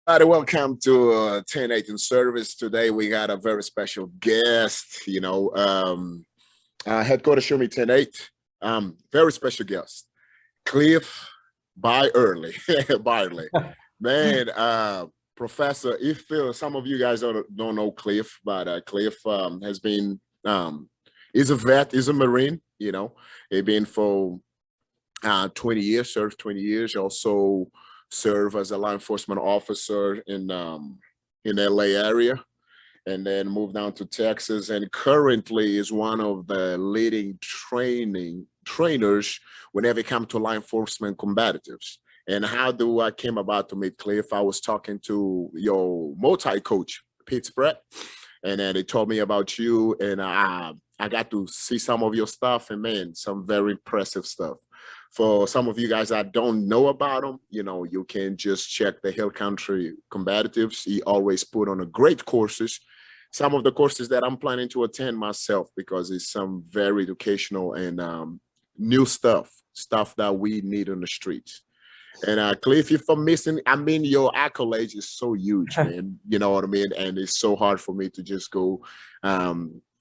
Hi, welcome to 10-8 in service. Today we got a very special guest, headquarters show me 10-8. Very special guest, Cliff by early, by early. Man, Professor, if some of you guys don't know Cliff, but Cliff has been, he's a vet, he's a Marine, he's been for 20 years, served 20 years, also served as a law enforcement officer in LA area, and then moved down to Texas, and currently is one of the leading trainers whenever it comes to law enforcement combatives. And how do I came about to meet Cliff? I was talking to your multi-coach, Pete Brett, and then they told me about you, and I got to see some of your stuff, and man, some very impressive stuff. For some of you guys that don't know about him, you can just check the Hill Country Combatives. He always put on a great courses. Some of the courses that I'm planning to attend myself because it's some very educational and new stuff that we need on the streets. And Cliff, if I'm missing, I mean, your accolades is so huge, man. You know what I mean? And it's so hard for me to just go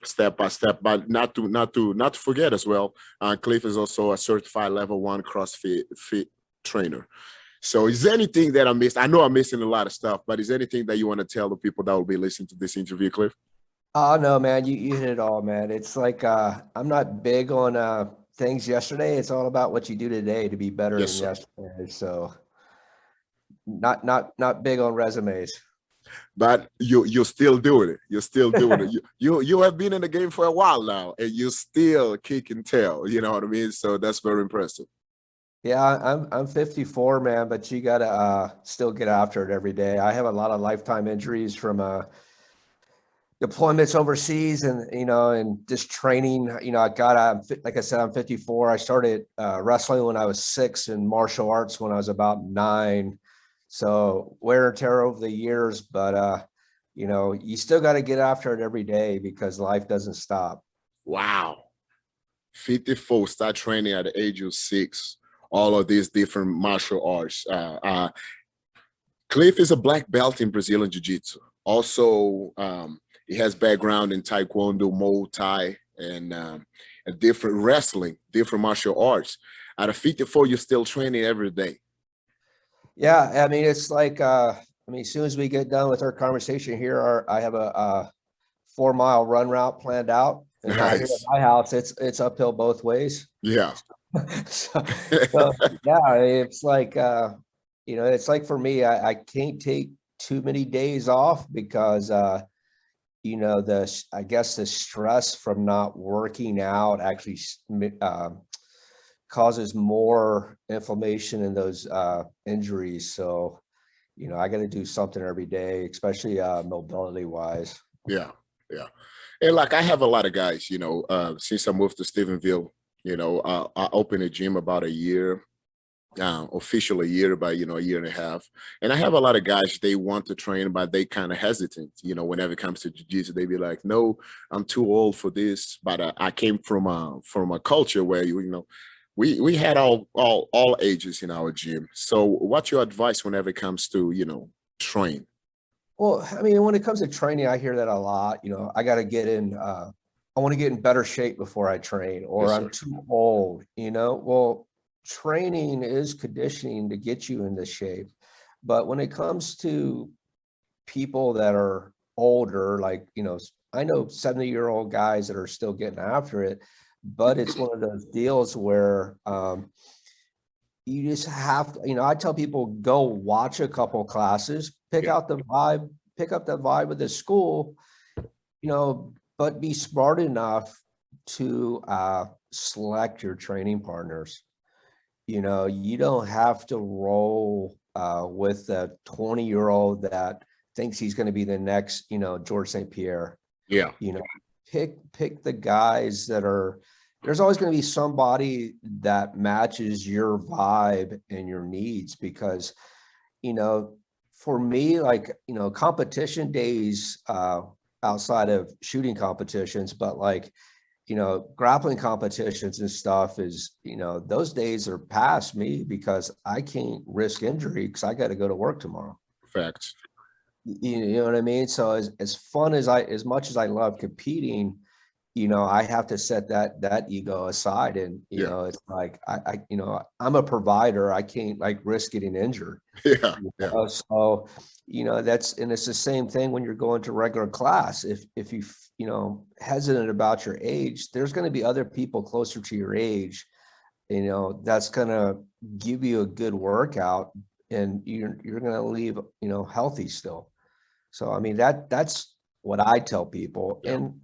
step by step, but not to forget as well. Cliff is also a certified level 1 CrossFit trainer. So is there anything that I missed? I know I'm missing a lot of stuff, but is there anything that you want to tell the people that will be listening to this interview, Cliff? Oh no, man, you hit it all, man. It's like I'm not big on things yesterday. It's all about what you do today to be better Yes, than sir. yesterday. So not big on resumes. But you're still doing it. You're still doing it. You have been in the game for a while now, and you still kick and tail. You know what I mean? So that's very impressive. Yeah, I'm 54, man, but you gotta still get after it every day. I have a lot of lifetime injuries from deployments overseas, and just training. Like I said, I'm 54. I started wrestling when I was 6 and martial arts when I was about 9. So wear and tear over the years, but you still got to get after it every day because life doesn't stop. Wow. 54, start training at the age of 6. All of these different martial arts. Cliff is a black belt in Brazilian Jiu-Jitsu. Also, he has background in Taekwondo, Muay Thai, and a different wrestling, different martial arts. At a 54, you're still training every day. Yeah, I mean, it's like, as soon as we get done with our conversation here, I have a 4-mile run route planned out, and out here at Nice. my house, it's uphill both ways. Yeah. So, so yeah, it's like for me, I can't take too many days off because I guess the stress from not working out actually causes more inflammation in those injuries. So, I got to do something every day, especially mobility wise. Yeah. Yeah. And like I have a lot of guys, since I moved to Stephenville, I opened a gym about a year, official a year, by a year and a half. And I have a lot of guys, they want to train, but they kind of hesitant, whenever it comes to jiu-jitsu, they be like, no, I'm too old for this. But I came from a culture where we had all ages in our gym. So what's your advice whenever it comes to train? Well, I mean, when it comes to training, I hear that a lot. I got to get in. I want to get in better shape before I train, or Yes, I'm sir. too old. Well, training is conditioning to get you into shape, but when it comes to people that are older, like I know 70-year-old guys that are still getting after it, but it's one of those deals where you just have to, I tell people go watch a couple classes, pick Yeah. out the vibe, pick up the vibe of the school, but be smart enough to select your training partners. You don't have to roll with a 20-year-old that thinks he's going to be the next, George St. Pierre. Yeah. You know, pick the guys that are. There's always going to be somebody that matches your vibe and your needs because, for me, like, competition days outside of shooting competitions, but like, grappling competitions and stuff is, those days are past me because I can't risk injury because I got to go to work tomorrow. Facts. You know what I mean? So as fun as much as I love competing, you know, I have to set that ego aside, and you Yeah. know, it's like you know, I'm a provider. I can't like risk getting injured. Yeah. You Yeah. know? So, you know, and it's the same thing when you're going to regular class. If you know, hesitant about your age, there's going to be other people closer to your age, you know, that's going to give you a good workout, and you're going to leave, you know, healthy still. So, I mean, that's what I tell people. Yeah. And,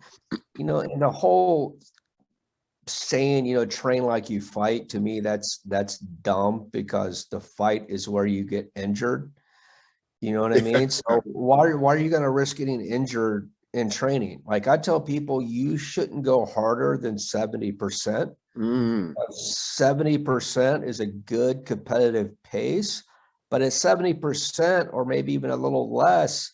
you know, and the whole saying, you know, train like you fight, to me, that's dumb, because the fight is where you get injured. You know what I mean? So why are you going to risk getting injured in training? Like, I tell people, you shouldn't go harder than 70%. 70% is a good competitive pace, but at 70%, or maybe even a little less,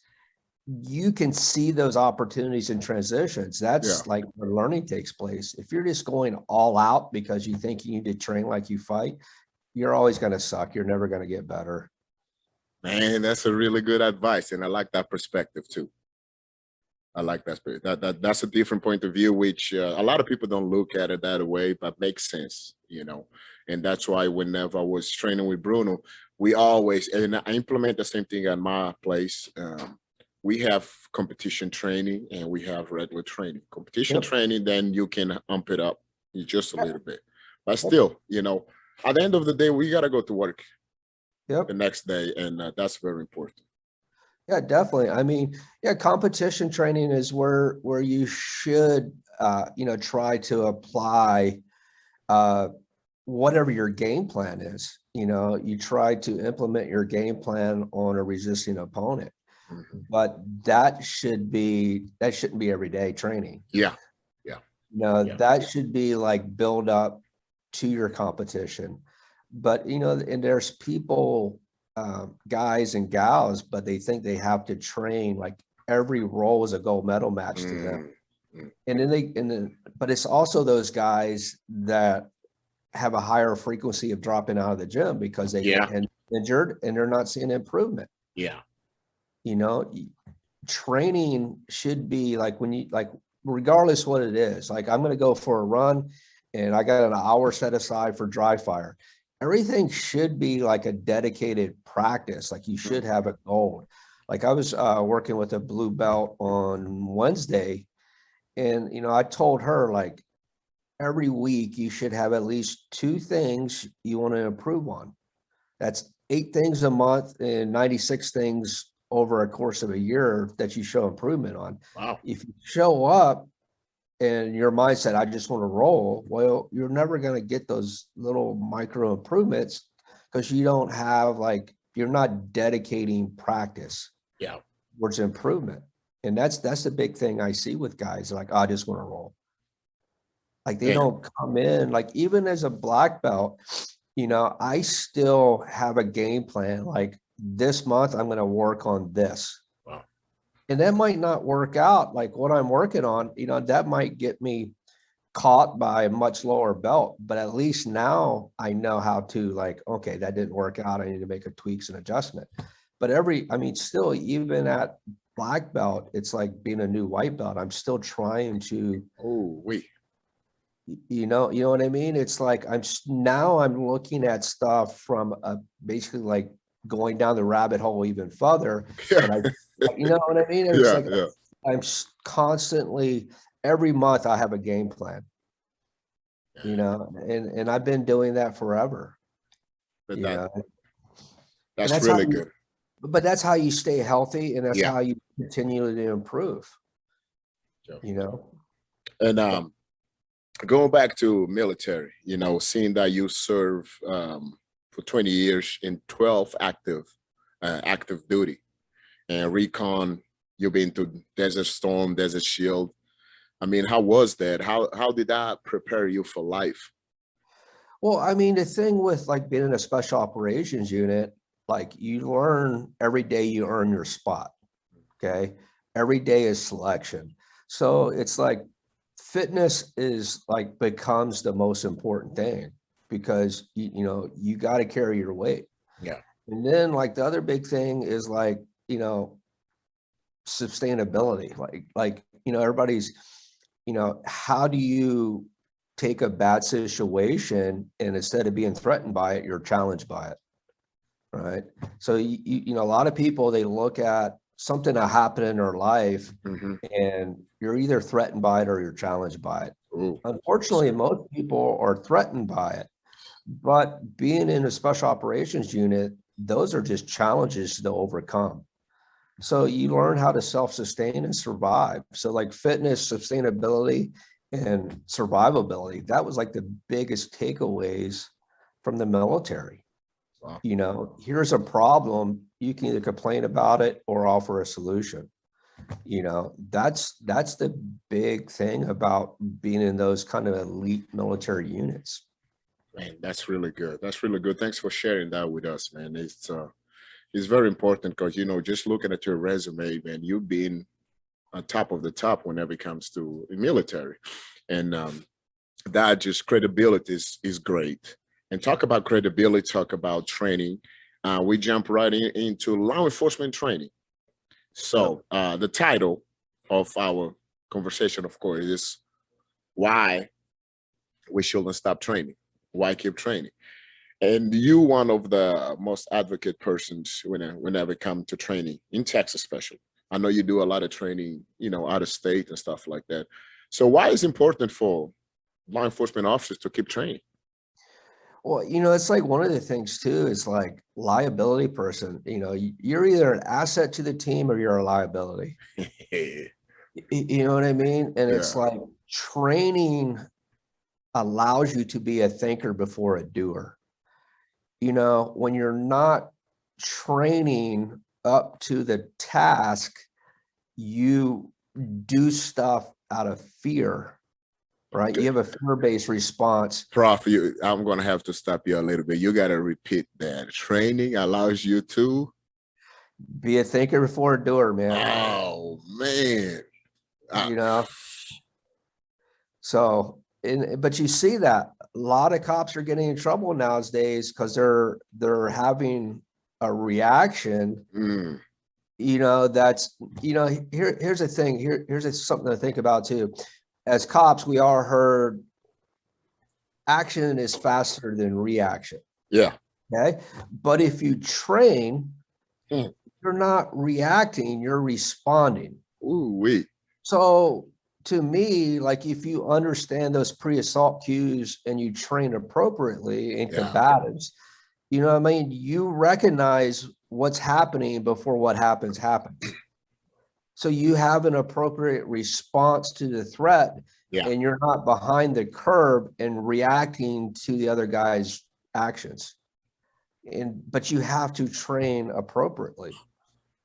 you can see those opportunities and transitions. That's like where learning takes place. If you're just going all out because you think you need to train like you fight, you're always going to suck. You're never going to get better. Man, that's a really good advice, and I like that perspective too. I like that. That's a different point of view, which a lot of people don't look at it that way, but makes sense, you know. And that's why whenever I was training with Bruno, we always, and I implement the same thing at my place. We have competition training and we have regular training. Competition training, then you can amp it up just a little bit, but still, you know, at the end of the day, we gotta go to work the next day, and that's very important. Yeah, definitely. I mean, yeah, competition training is where you should, you know, try to apply whatever your game plan is. You know, you try to implement your game plan on a resisting opponent, but that shouldn't be everyday training. Yeah. You know, that should be like build up to your competition. But, you know, and there's people, guys and gals, but they think they have to train like every role is a gold medal match to them. And then but it's also those guys that have a higher frequency of dropping out of the gym because they get injured and they're not seeing improvement. Yeah. You know, training should be like, when you, like, regardless what it is, like, I'm going to go for a run and I got an hour set aside for dry fire. Everything should be like a dedicated practice. Like, you should have a goal. Like, I was working with a blue belt on Wednesday, and, you know, I told her, like, every week you should have at least 2 things you want to improve on. That's 8 things a month and 96 things over a course of a year that you show improvement on. Wow. If you show up and your mindset, I just want to roll, well, you're never going to get those little micro improvements because you don't have, like, you're not dedicating practice towards improvement. And that's the big thing I see with guys, like, I just want to roll. Like, they don't come in, like, even as a black belt, you know, I still have a game plan. Like, this month I'm going to work on this. Wow. And that might not work out like what I'm working on, you know, that might get me caught by a much lower belt, but at least now I know how to, like, okay, that didn't work out. I need to make a tweaks and adjustment. But I mean, still, even at black belt, it's like being a new white belt. I'm still trying to, you know what I mean? It's like, I'm looking at stuff from basically like going down the rabbit hole even further. But you know what I mean? It's I'm constantly, every month I have a game plan, you know, and I've been doing that forever. But you know? That's really good. But that's how you stay healthy, and that's how you continue to improve, you know? And going back to military, you know, seeing that you serve for 20 years in 12 active duty, and recon, you've been to Desert Storm, Desert Shield. I mean, how was that? How did that prepare you for life? Well, I mean, the thing with, like, being in a special operations unit, like, you learn every day, you earn your spot. Okay. Every day is selection. So it's like, fitness is like, becomes the most important thing, because you know, you got to carry your weight. Yeah. And then like the other big thing is like, you know, sustainability, like, you know, everybody's, you know, how do you take a bad situation and instead of being threatened by it, you're challenged by it, right? So you know, a lot of people, they look at something that happened in their life and you're either threatened by it or you're challenged by it. Ooh. Unfortunately, most people are threatened by it, but being in a special operations unit, those are just challenges to overcome. So you learn how to self-sustain and survive. So like fitness, sustainability, and survivability, that was like the biggest takeaways from the military. Wow. You know, here's a problem, you can either complain about it or offer a solution. You know, that's the big thing about being in those kind of elite military units. Man, that's really good. That's really good. Thanks for sharing that with us, man. It's very important because, you know, just looking at your resume, man, you've been on top of the top whenever it comes to the military. And that just credibility is great. And talk about credibility, talk about training. We jump right into law enforcement training. So the title of our conversation, of course, is why we shouldn't stop training. Why keep training? And you, one of the most advocate persons whenever it comes to training in Texas, especially. I know you do a lot of training, you know, out of state and stuff like that. So why is it important for law enforcement officers to keep training? Well, you know, it's like one of the things too is like liability person. You know, you're either an asset to the team or you're a liability. You know what I mean? And it's like training allows you to be a thinker before a doer. You know, when you're not training up to the task, you do stuff out of fear, right? You have a fear-based response. Prof, I'm going to have to stop you a little bit. You got to repeat that. Training allows you to be a thinker before a doer, man. Oh, man. You know? So, but you see that a lot of cops are getting in trouble nowadays because they're having a reaction. You know, that's, you know, here's the thing. Here's something to think about too. As cops, we all heard action is faster than reaction. Yeah. Okay. But if you train, you're not reacting, you're responding. Ooh, wait. So to me, like if you understand those pre-assault cues and you train appropriately in combatives, you know what I mean? You recognize what's happening before what happens. So you have an appropriate response to the threat and you're not behind the curve and reacting to the other guy's actions. But you have to train appropriately.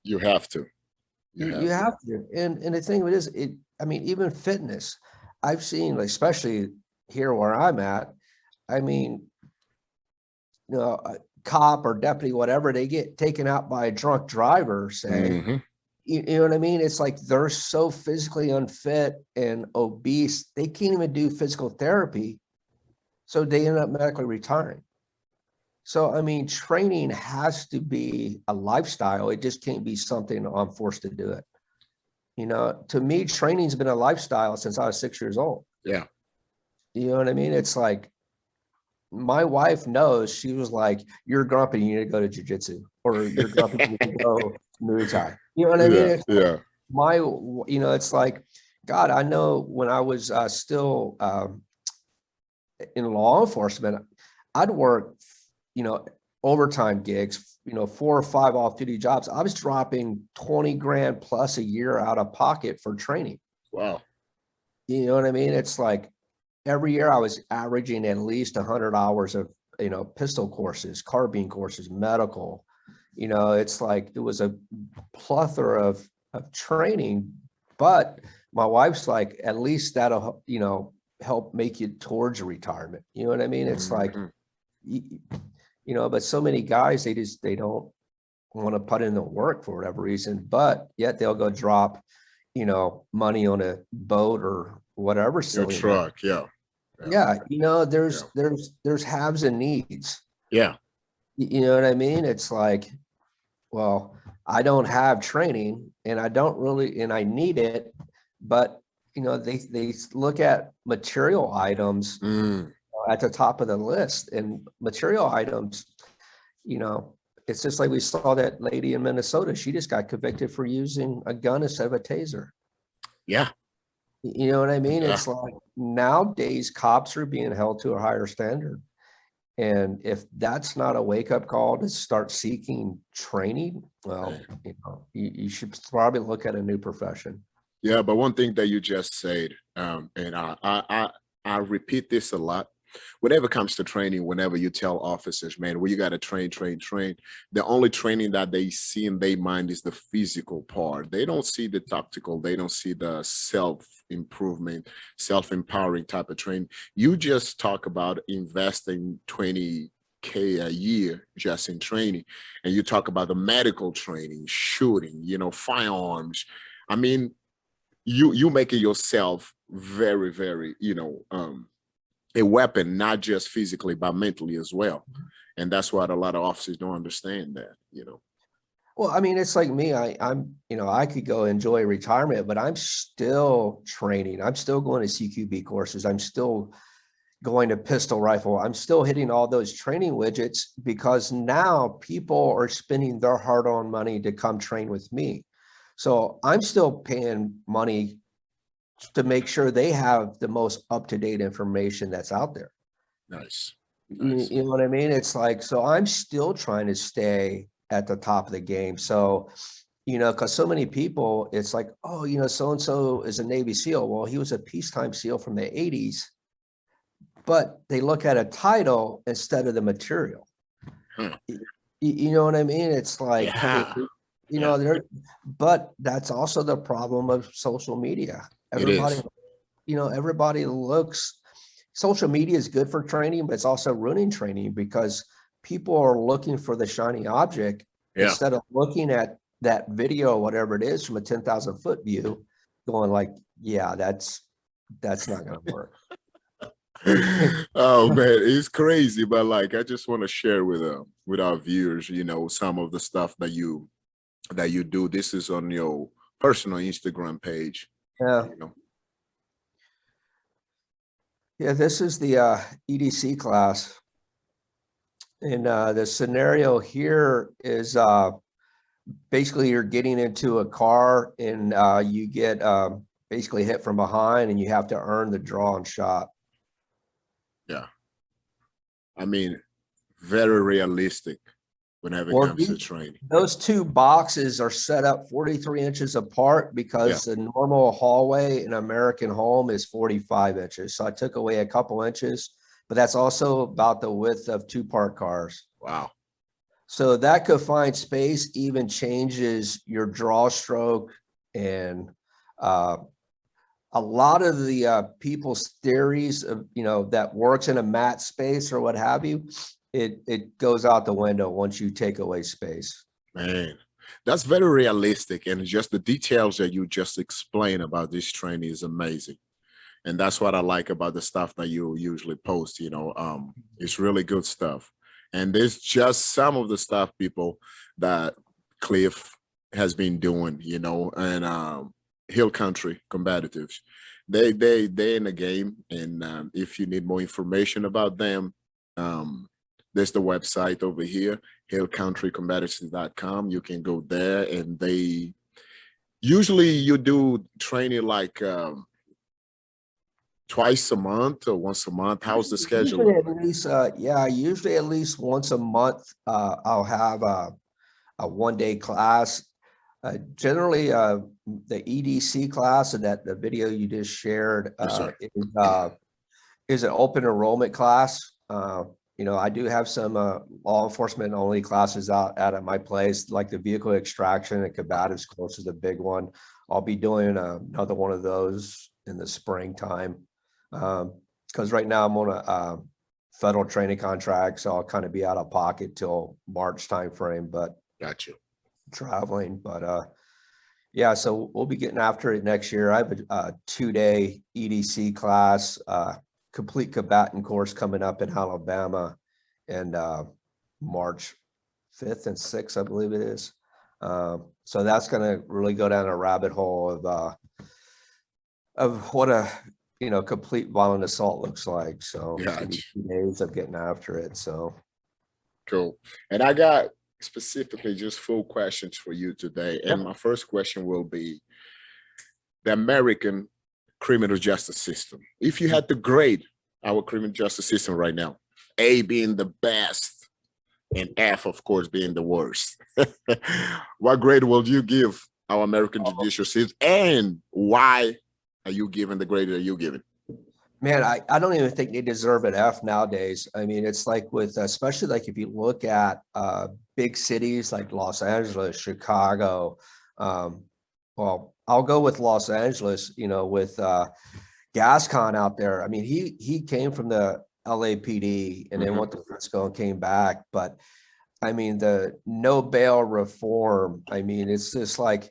You have to. You have to. And the thing is, I mean, even fitness, I've seen, like, especially here where I'm at, I mean, you know, a cop or deputy, whatever, they get taken out by a drunk driver, say, you know what I mean? It's like they're so physically unfit and obese, they can't even do physical therapy. So they end up medically retiring. So, I mean, training has to be a lifestyle. It just can't be something I'm forced to do it. You know, to me, training's been a lifestyle since I was 6 years old. Yeah. You know what I mean? It's like, my wife knows, she was like, you're grumpy, you need to go to JiuJitsu, or you're grumpy, you need to go Muay Thai. You know what I mean? It's like you know, it's like, God, I know when I was still in law enforcement, I'd work, you know, overtime gigs, you know, 4 or 5 off-duty jobs. I was dropping 20 grand plus a year out of pocket for training. Wow. You know what I mean? It's like every year I was averaging at least 100 hours of, you know, pistol courses, carbine courses, medical. You know, it's like it was a plethora of training, but my wife's like, at least that'll, you know, help make you towards retirement. You know what I mean? It's like, you know, but so many guys, they don't want to put in the work for whatever reason, but yet they'll go drop, you know, money on a boat or whatever. Your truck. Yeah. You know, there's haves and needs. Yeah. You know what I mean? It's like, well, I don't have training and I don't really, and I need it, but you know, they look at material items at the top of the list, and material items, you know, it's just like we saw that lady in Minnesota. She just got convicted for using a gun instead of a taser. Yeah. You know what I mean? Yeah. It's like nowadays cops are being held to a higher standard. And if that's not a wake-up call to start seeking training, well, you know, you should probably look at a new profession. Yeah, but one thing that you just said, and I repeat this a lot. Whenever it comes to training, whenever you tell officers, man, well, you got to train, the only training that they see in their mind is the physical part. They don't see the tactical. They don't see the self-improvement, self-empowering type of training. You just talk about investing 20K a year just in training, and you talk about the medical training, shooting, you know, firearms. I mean, you making yourself very, very, you know, a weapon, not just physically, but mentally as well. And that's what a lot of officers don't understand that, you know. Well, I mean, it's like me, I'm, you know, I could go enjoy retirement, but I'm still training. I'm still going to CQB courses. I'm still going to pistol rifle. I'm still hitting all those training widgets because now people are spending their hard-earned money to come train with me. So I'm still paying money to make sure they have the most up-to-date information that's out there. Nice. You know what I mean? It's like, so I'm still trying to stay at the top of the game. So, you know, because so many people, it's like, oh, you know, so-and-so is a Navy SEAL. Well, he was a peacetime SEAL from the 80s, but they look at a title instead of the material. You know what I mean? It's like, you know, there, but that's also the problem of social media. Everybody, you know, everybody looks, social media is good for training, but it's also ruining training because people are looking for the shiny object instead of looking at that video, whatever it is, from a 10,000 foot view, going like, yeah, that's not going to work. Oh man, it's crazy, but like I just want to share with our viewers, you know, some of the stuff that you do. This is on your personal Instagram page. Yeah. You know. Yeah, this is the EDC class. And the scenario here is basically you're getting into a car and you get basically hit from behind and you have to earn the draw and shot. Yeah. I mean, very realistic whenever it comes to training. Those two boxes are set up 43 inches apart because the normal hallway in American home is 45 inches. So I took away a couple inches, but that's also about the width of two parked cars. Wow. So that confined space even changes your draw stroke, and a lot of the people's theories of, you know, that works in a mat space or what have you, it goes out the window once you take away space. Man, that's very realistic, and just the details that you just explained about this training is amazing. And that's what I like about the stuff that you usually post. You know, it's really good stuff. And there's just some of the stuff, people, that Cliff has been doing, you know, and Hill Country Combatives. They in the game, and if you need more information about them, there's the website over here, hillcountrycombatives.com. You can go there, and they usually you do training like twice a month or once a month. How's the schedule? Usually at least, usually at least once a month. I'll have a 1-day class. Generally, the EDC class and that the video you just shared is an open enrollment class. You know, I do have some law enforcement only classes out at my place, like the vehicle extraction and combatives course is a big one. I'll be doing another one of those in the springtime because right now I'm on a federal training contract, so I'll kind of be out of pocket till March timeframe. But got you. Traveling, but yeah, so we'll be getting after it next year. I have a 2-day EDC class, complete combatant course coming up in Alabama, and March 5th and 6th, I believe it is. So that's going to really go down a rabbit hole of what a complete violent assault looks like. So it's gonna be 2 days of getting after it. So cool. And I got specifically just full questions for you today. And my first question will be the American criminal justice system. If you had to grade our criminal justice system right now, A being the best and F, of course, being the worst, what grade will you give our American judicial system, and why are you giving the grade that you're giving? Man, I don't even think they deserve an F nowadays. I mean, it's like with, especially like if you look at big cities like Los Angeles, Chicago. Well, I'll go with Los Angeles, with Gascon out there. I mean, he came from the LAPD and then went to Frisco and came back. But I mean, the no bail reform, I mean, it's just like,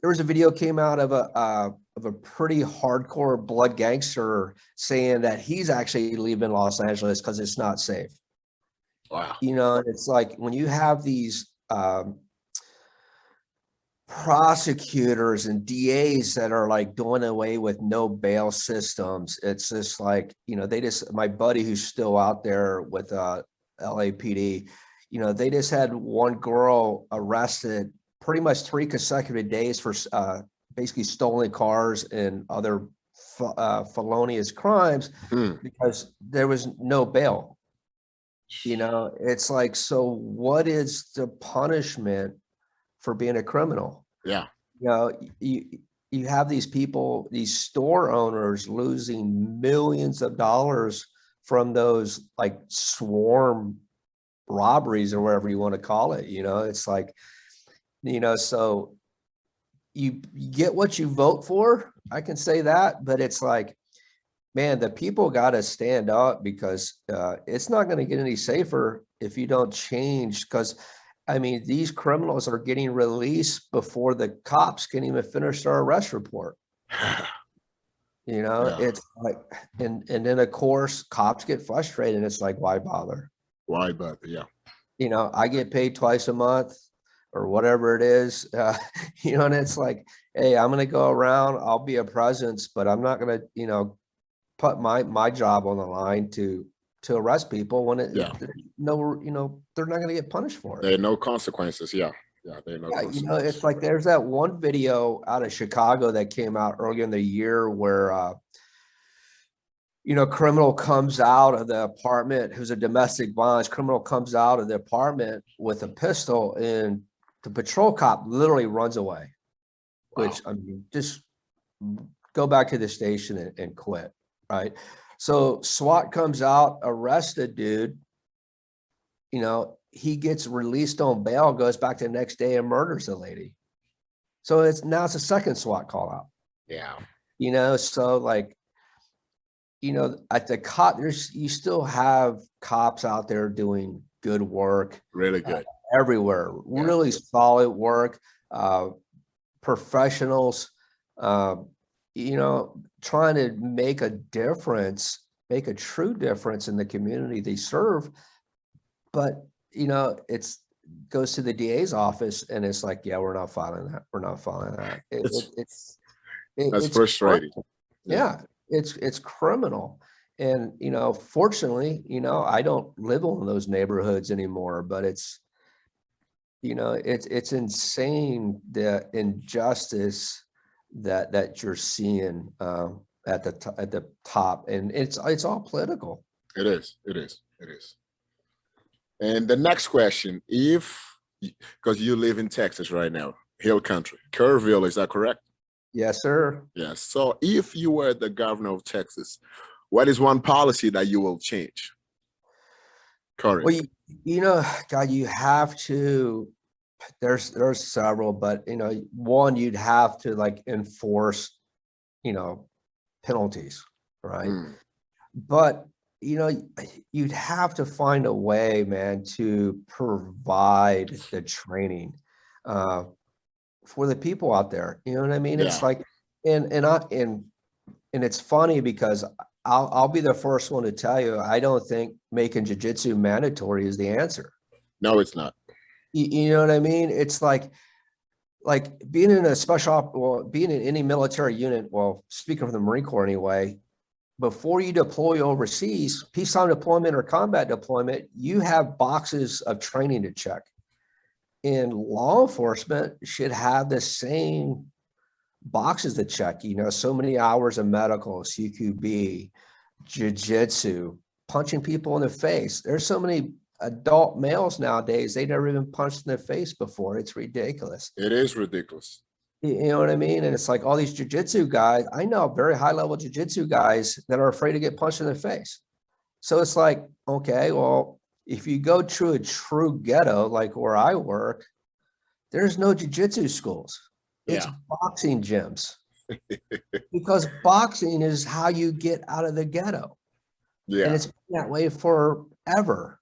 there was a video came out of a pretty hardcore blood gangster saying that he's actually leaving Los Angeles because it's not safe. Wow. It's like when you have these prosecutors and DAs that are like doing away with no bail systems, it's just like, my buddy who's still out there with LAPD, they just had one girl arrested pretty much 3 consecutive days for basically stolen cars and other felonious crimes because there was no bail. It's like, so what is the punishment for being a criminal? Yeah. You have these people, these store owners losing millions of dollars from those like swarm robberies or whatever you want to call it. It's like, so you get what you vote for. I can say that, but it's like, man, the people got to stand up because it's not going to get any safer if you don't change. Because I mean, these criminals are getting released before the cops can even finish their arrest report. It's like, and then of course cops get frustrated. And it's like, why bother? Why bother? Yeah. I get paid twice a month or whatever it is, and it's like, hey, I'm going to go around, I'll be a presence, but I'm not going to, put my job on the line to arrest people when they're not going to get punished for it. There are no consequences. Yeah. There are no consequences. It's like, there's that one video out of Chicago that came out earlier in the year where, criminal comes out of the apartment, who's a domestic violence criminal, comes out of the apartment with a pistol, and the patrol cop literally runs away. Wow. Which, I mean, just go back to the station and quit, right? So SWAT comes out, arrests the dude, he gets released on bail, goes back the next day and murders the lady. So it's a second SWAT call out. Yeah. So like, at the cop, you still have cops out there doing good work. Really good. Everywhere. Yeah. Really solid work. Professionals, trying to make a difference, make a true difference in the community they serve. But, it's goes to the DA's office and it's like, yeah, we're not filing that. We're not filing that. That's frustrating. Yeah. It's criminal. And, fortunately, I don't live in those neighborhoods anymore, but it's insane, the injustice that you're seeing at the top, and it's all political. It is. And the next question, because you live in Texas right now, Hill Country, Kerrville, is that correct? Yes, sir. Yes. So if you were the governor of Texas, what is one policy that you will change? Correct. Well, God, you have to, there's several, but, one, you'd have to like enforce, penalties, right? But, you'd have to find a way, man, to provide the training for the people out there. You know what I mean? Yeah. It's like, and and it's funny because I'll be the first one to tell you, I don't think making jiu-jitsu mandatory is the answer. No, it's not. You know what I mean? It's like being in a being in any military unit, well, speaking of the Marine Corps anyway, before you deploy overseas, peacetime deployment or combat deployment, you have boxes of training to check. And law enforcement should have the same boxes to check, you know, so many hours of medical, CQB, jiu-jitsu, punching people in the face. There's so many adult males nowadays, they never even punched in the face before. It's ridiculous. It is ridiculous. You know what I mean? And it's like all these jiu-jitsu guys, I know very high level jiu-jitsu guys that are afraid to get punched in the face. So it's like, okay, well, if you go to a true ghetto, like where I work, there's no jiu-jitsu schools. It's boxing gyms. Because boxing is how you get out of the ghetto. Yeah. And it's been that way forever.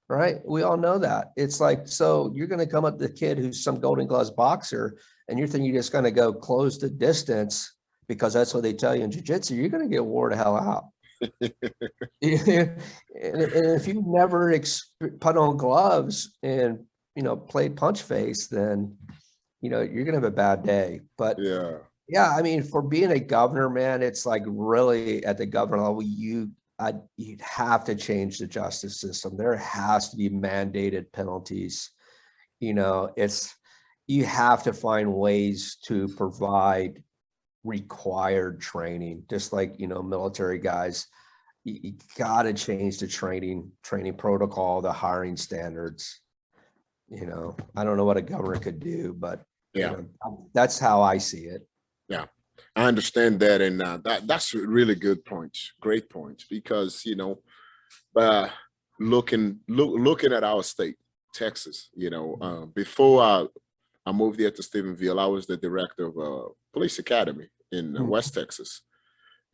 Right? We all know that. It's like, so you're going to come up to the kid who's some Golden Gloves boxer, and you're thinking you're just going to go close the distance because that's what they tell you in jiu-jitsu. You're going to get wore the hell out. And if you've never put on gloves and, you know, played punch face, then, you know, you're going to have a bad day. But yeah, I mean, for being a governor, man, it's like really at the governor level, you'd have to change the justice system. There has to be mandated penalties. You know, you have to find ways to provide required training, just like, you know, military guys. You got to change the training protocol, the hiring standards. You know, I don't know what a governor could do, but you know, that's how I see it. Yeah, I understand that, and that's a really good point, great point, because you know, looking at our state, Texas, you know, before I moved here to Stephenville, I was the director of a police academy in West Texas,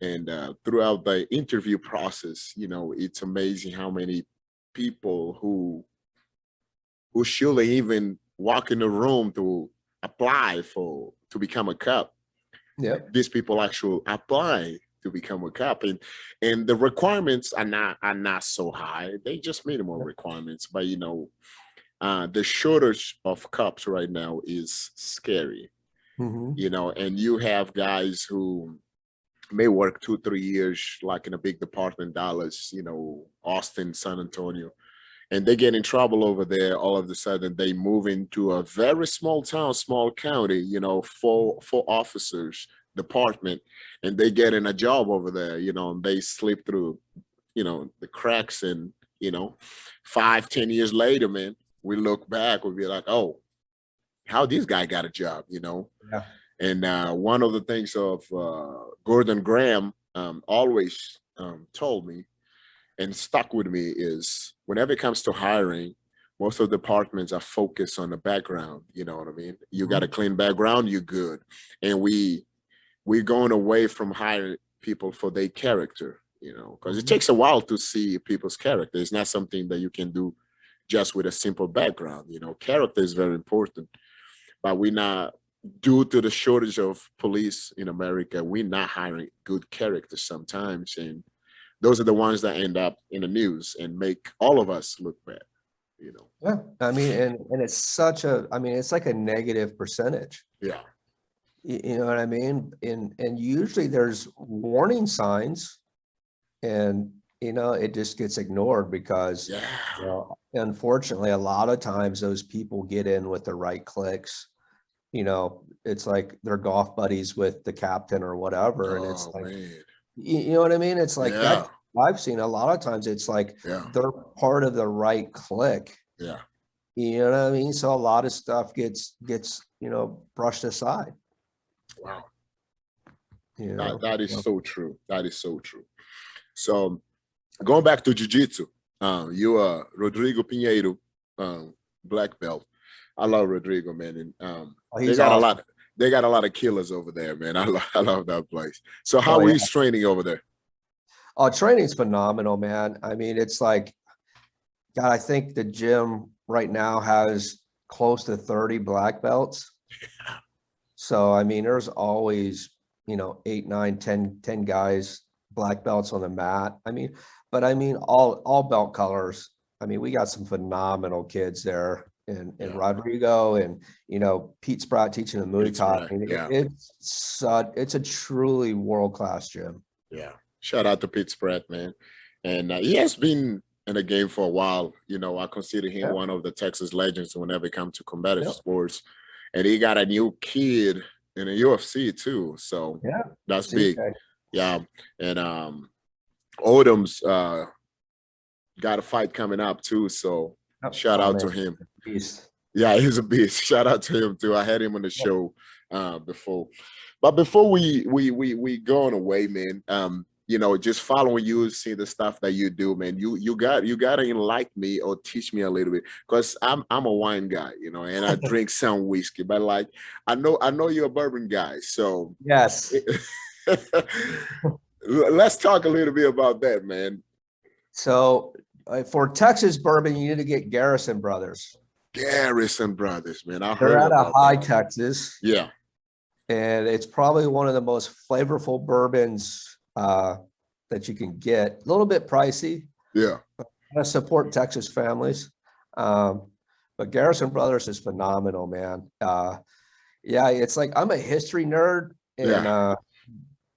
and throughout the interview process, you know, it's amazing how many people who shouldn't even walk in the room to apply to become a cop. These people actually apply to become a cop, and the requirements are not so high. They just minimal requirements, but you know, the shortage of cops right now is scary. You know, and you have guys who may work 2-3 years, like in a big department, Dallas, you know, Austin, San Antonio, and they get in trouble over there. All of a sudden, they move into a very small town, small county, you know, four officers department, and they get in a job over there, you know, and they slip through, you know, the cracks, and you know, 5-10 years later, man, we look back, we'll be like, oh, how this guy got a job, you know? And one of the things of Gordon Graham always told me and stuck with me is whenever it comes to hiring, most of the departments are focused on the background. You know what I mean? You got a clean background, you're good. And we're going away from hiring people for their character, you know, because it takes a while to see people's character. It's not something that you can do just with a simple background. You know, character is very important, but we're not, due to the shortage of police in America, we're not hiring good characters sometimes. And those are the ones that end up in the news and make all of us look bad, you know? Yeah, I mean, and it's such a, I mean, it's like a negative percentage. Yeah. You know what I mean? And usually there's warning signs, and, you know, it just gets ignored because, you know, unfortunately, a lot of times those people get in with the right clicks. You know, it's like they're golf buddies with the captain or whatever. And it's like, you know what I mean? It's like that. I've seen a lot of times it's like they're part of the right clique. You know what I mean? So a lot of stuff gets, you know, brushed aside. Wow. You know? That is so true. That is so true. So going back to jiu-jitsu, you are Rodrigo Pinheiro, black belt. I love Rodrigo, man. And they got awesome. They got a lot of killers over there, man. I love that place. So how is training over there? Oh, training's phenomenal, man. I mean, it's like, God, I think the gym right now has close to 30 black belts. So, I mean, there's always 8, 9, 10 guys, black belts on the mat. But all belt colors. We got some phenomenal kids there, and Rodrigo, and Pete Spratt teaching the Muay Thai. It's a truly world-class gym. Yeah, shout out to Pete Spratt, man. And he has been in the game for a while. I consider him one of the Texas legends whenever it comes to combative sports. And he got a new kid in the UFC too, so that's big. Yeah, and Odom's got a fight coming up too, so shout out to him. Yeah, he's a beast. Shout out to him too. I had him on the show before. But before we go on away, man, just following you, see the stuff that you do, man. You gotta enlighten me or teach me a little bit, because I'm a wine guy, and I drink some whiskey, but like I know you're a bourbon guy, so yes. Let's talk a little bit about that, man. So for Texas bourbon, you need to get Garrison Brothers. Garrison Brothers, man. They're out of High, Texas. Yeah. And it's probably one of the most flavorful bourbons that you can get. A little bit pricey. Yeah. I support Texas families. But Garrison Brothers is phenomenal, man. It's like I'm a history nerd, and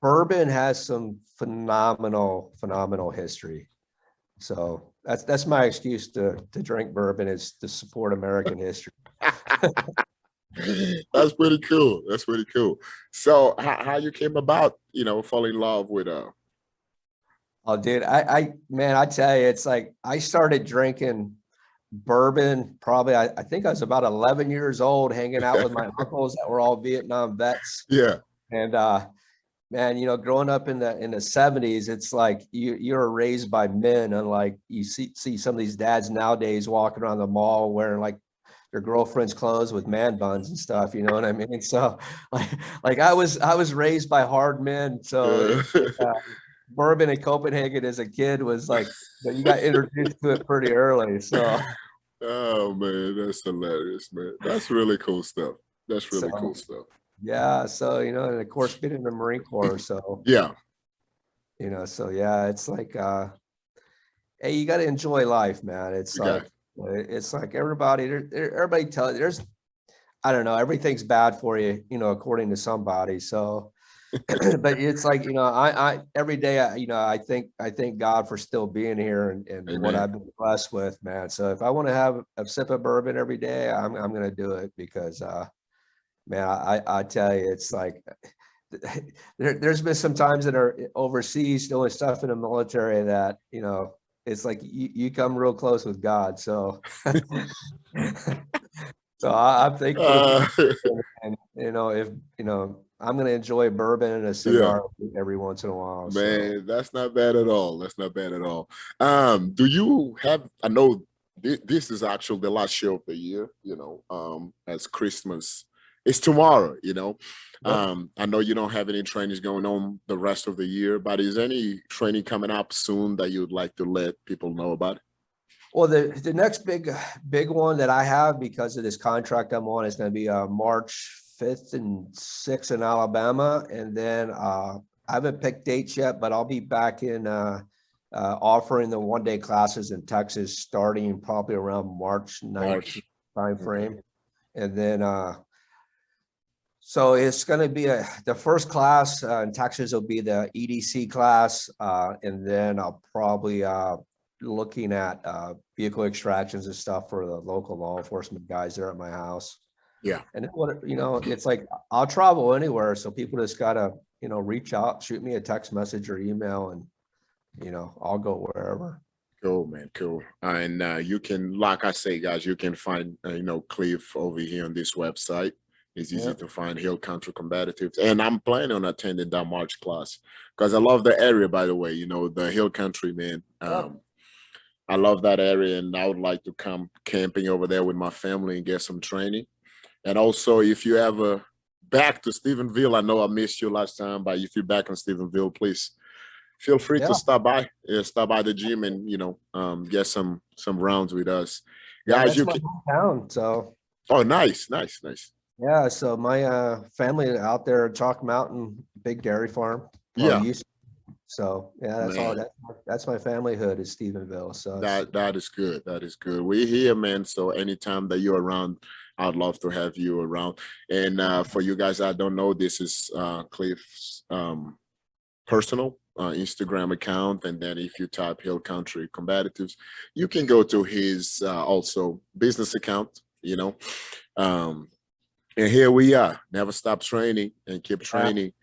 bourbon has some phenomenal history. So that's my excuse to drink bourbon, is to support American history. That's pretty cool. That's pretty cool. So how you came about, falling in love with Oh, dude, I tell you, it's like I started drinking bourbon probably, I think I was about 11 years old, hanging out with my uncles that were all Vietnam vets. Yeah. And man, growing up in the 70s, it's like you're raised by men, unlike you see some of these dads nowadays walking around the mall wearing like their girlfriend's clothes with man buns and stuff, you know what I mean? So like I was raised by hard men. So bourbon in Copenhagen as a kid was like, you got introduced to it pretty early. So oh man, that's hilarious, man. That's really cool stuff. That's really cool stuff. Yeah. So, and of course been in the Marine Corps. So it's like hey, you got to enjoy life, man. It's like everybody tells I don't know, everything's bad for you, according to somebody. So but it's like, I every day, I thank God for still being here and what I've been blessed with, man. So if I want to have a sip of bourbon every day, I'm going to do it, because man, I tell you, it's like there's been some times that are overseas doing stuff in the military that, it's like you come real close with God. So so I'm thankful. And if I'm going to enjoy bourbon and a cigar every once in a while. Man, so. That's not bad at all. That's not bad at all. Do you have, I know this is actually the last show of the year, as Christmas. It's tomorrow, I know you don't have any trainings going on the rest of the year, but is any training coming up soon that you'd like to let people know about? Well, the next big one that I have, because of this contract I'm on, is going to be March 5th and 6th in Alabama. And then I haven't picked dates yet, but I'll be back in offering the one-day classes in Texas starting probably around March 9th timeframe. And then so it's going to be the first class in Texas will be the EDC class. And then I'll probably looking at vehicle extractions and stuff for the local law enforcement guys there at my house. Yeah. And it's like I'll travel anywhere. So people just got to, reach out, shoot me a text message or email, and, I'll go wherever. Cool, man. Cool. And you can, like I say, guys, you can find, Cliff over here on this website. It's easy to find Hill Country Combatives. And I'm planning on attending that March class because I love the area, by the way, the Hill Country, man. I love that area, and I would like to come camping over there with my family and get some training. And also, if you ever back to Stephenville, I know I missed you last time, but if you're back in Stephenville, please feel free to stop by. Stop by the gym and get some rounds with us, guys. You can. Hometown, so. Oh, nice. Yeah, so my family out there at Chalk Mountain, big dairy farm. Well, Yeah, used to. So yeah, that's all. man. That's my family hood is Stephenville. So it's, That is good. That is good. We're here, man. So anytime that you're around, I'd love to have you around. And for you guys that don't know, this is Cliff's personal Instagram account. And then if you type Hill Country Combatives, you can go to his also business account, you know. Um, and here we are. Never stop training and keep yeah. training.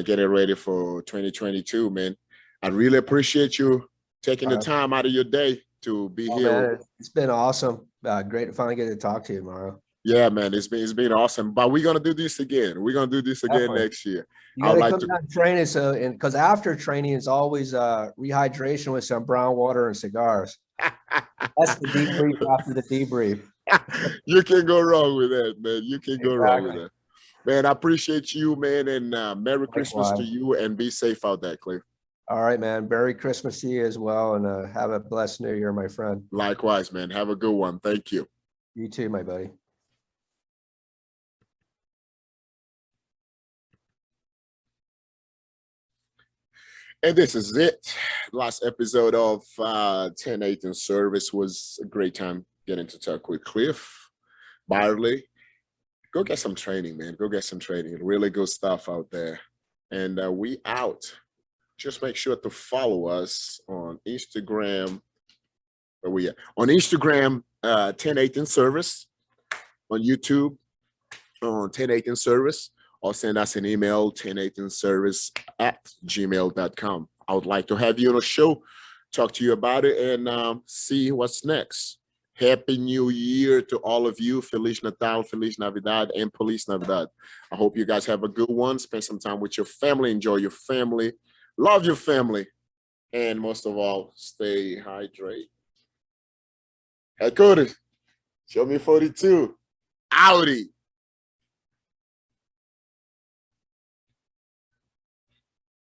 Getting ready for 2022, man. I really appreciate you taking the time out of your day to be Oh, here. man, it's been awesome. Great to finally get to talk to you, Mario. Yeah, man, it's been awesome. But we're gonna do this again. We're gonna do this again Definitely. next year. You I got would to like come to. down and train it. So, and because after training is always rehydration with some brown water and cigars. That's the debrief after the debrief. You can go wrong with that, man. You can go wrong with Exactly. that. Man, I appreciate you, man, and Merry Christmas to Likewise. you, and be safe out there, Cliff. All right, man. Merry Christmas to you as well, and have a blessed New Year, my friend. Likewise, man. Have a good one. Thank you. You too, my buddy. And this is it. Last episode of 10-8 in service was a great time getting to talk with Cliff Byerly. Go get some training, man. Go get some training. Really good stuff out there. And we out. Just make sure to follow us on Instagram. Where we at? On Instagram, 10-8 in service. On YouTube, on 10-8 in service. Or send us an email, 108inservice@gmail.com. I would like to have you on a show, talk to you about it, and see what's next. Happy New Year to all of you. Feliz Natal, Feliz Navidad, and Feliz Navidad. I hope you guys have a good one. Spend some time with your family. Enjoy your family. Love your family. And most of all, stay hydrated. Hey, Cody, show me 42. Audi.